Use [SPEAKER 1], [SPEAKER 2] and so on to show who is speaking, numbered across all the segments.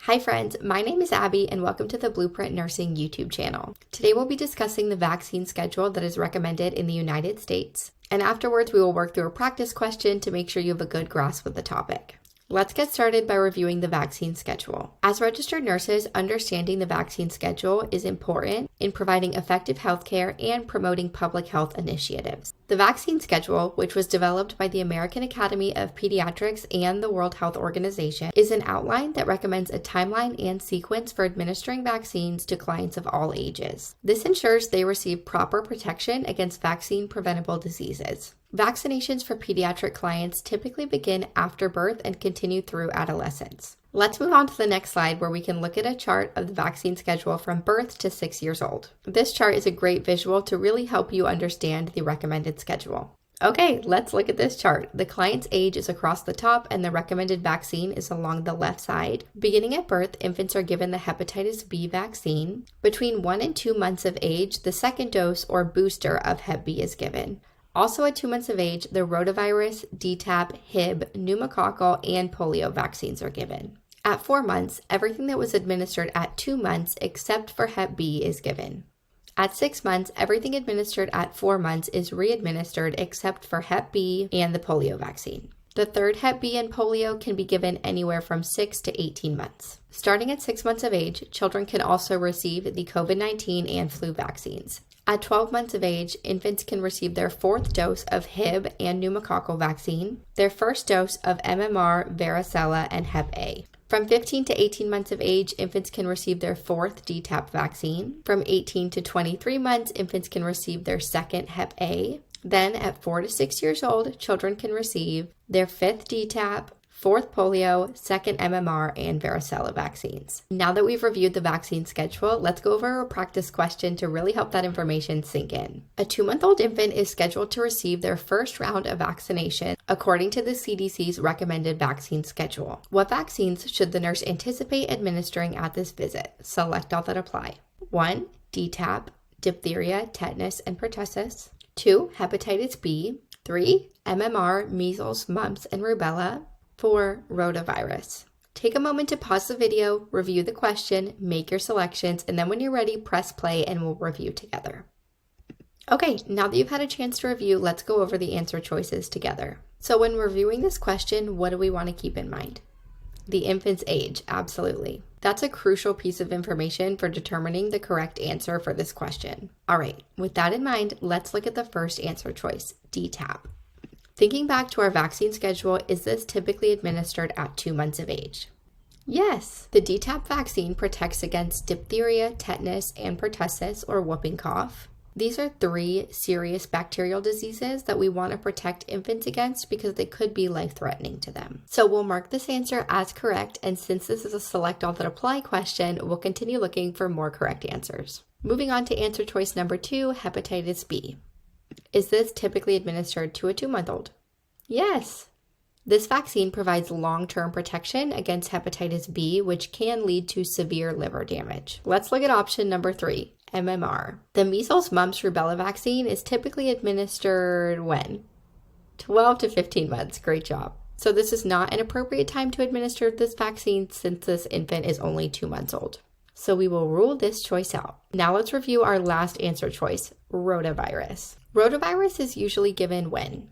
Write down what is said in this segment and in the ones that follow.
[SPEAKER 1] Hi friends, my name is Abby and welcome to the Blueprint Nursing YouTube channel. Today we'll be discussing the vaccine schedule that is recommended in the United States, and afterwards we will work through a practice question to make sure you have a good grasp of the topic. Let's get started by reviewing the vaccine schedule. As registered nurses, understanding the vaccine schedule is important in providing effective healthcare and promoting public health initiatives. The vaccine schedule, which was developed by the American Academy of Pediatrics and the World Health Organization, is an outline that recommends a timeline and sequence for administering vaccines to clients of all ages. This ensures they receive proper protection against vaccine-preventable diseases. Vaccinations for pediatric clients typically begin after birth and continue through adolescence. Let's move on to the next slide where we can look at a chart of the vaccine schedule from birth to 6 years old. This chart is a great visual to really help you understand the recommended schedule. Okay, let's look at this chart. The client's age is across the top and the recommended vaccine is along the left side. Beginning at birth, infants are given the hepatitis B vaccine. Between 1 and 2 months of age, the second dose or booster of Hep B is given. Also at 2 months of age, the rotavirus, DTaP, Hib, pneumococcal, and polio vaccines are given. At 4 months, everything that was administered at 2 months except for Hep B is given. At 6 months, everything administered at 4 months is re-administered except for Hep B and the polio vaccine. The third Hep B and polio can be given anywhere from 6 to 18 months. Starting at 6 months of age, children can also receive the COVID-19 and flu vaccines. At 12 months of age, infants can receive their 4th dose of Hib and pneumococcal vaccine, their first dose of MMR, varicella, and Hep A. From 15 to 18 months of age, infants can receive their 4th DTaP vaccine. From 18 to 23 months, infants can receive their 2nd Hep A. Then at 4 to 6 years old, children can receive their 5th DTaP, 4th polio, 2nd MMR, and varicella vaccines. Now that we've reviewed the vaccine schedule, let's go over a practice question to really help that information sink in. A 2-month-old infant is scheduled to receive their first round of vaccination according to the CDC's recommended vaccine schedule. What vaccines should the nurse anticipate administering at this visit? Select all that apply. 1. DTaP, diphtheria, tetanus, and pertussis. 2. Hepatitis B. 3. MMR, measles, mumps, and rubella. 4. Rotavirus. Take a moment to pause the video, review the question, make your selections, and then when you're ready, press play and we'll review together. Okay, now that you've had a chance to review, let's go over the answer choices together. So when reviewing this question, what do we want to keep in mind? The infant's age, absolutely. That's a crucial piece of information for determining the correct answer for this question. All right, with that in mind, let's look at the first answer choice, DTaP. Thinking back to our vaccine schedule, is this typically administered at 2 months of age? Yes, the DTaP vaccine protects against diphtheria, tetanus, and pertussis or whooping cough. These are 3 serious bacterial diseases that we want to protect infants against because they could be life-threatening to them. So we'll mark this answer as correct, and since this is a select all that apply question, we'll continue looking for more correct answers. Moving on to answer choice number 2, hepatitis B. Is this typically administered to a 2-month-old? Yes. This vaccine provides long-term protection against hepatitis B, which can lead to severe liver damage. Let's look at option number 3, MMR. The measles, mumps, rubella vaccine is typically administered when? 12 to 15 months. Great job. So this is not an appropriate time to administer this vaccine since this infant is only 2 months old. So we will rule this choice out. Now let's review our last answer choice, rotavirus. Rotavirus is usually given when?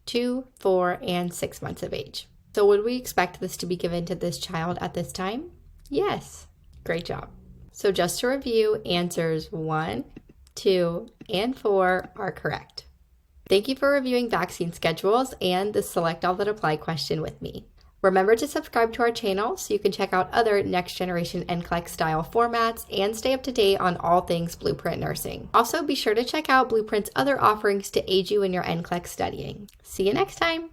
[SPEAKER 1] 2, 4, and 6 months of age. So would we expect this to be given to this child at this time? Yes. Great job. So just to review, answers 1, 2, and 4 are correct. Thank you for reviewing vaccine schedules and the select all that apply question with me. Remember to subscribe to our channel so you can check out other next generation NCLEX style formats and stay up to date on all things Blueprint Nursing. Also, be sure to check out Blueprint's other offerings to aid you in your NCLEX studying. See you next time!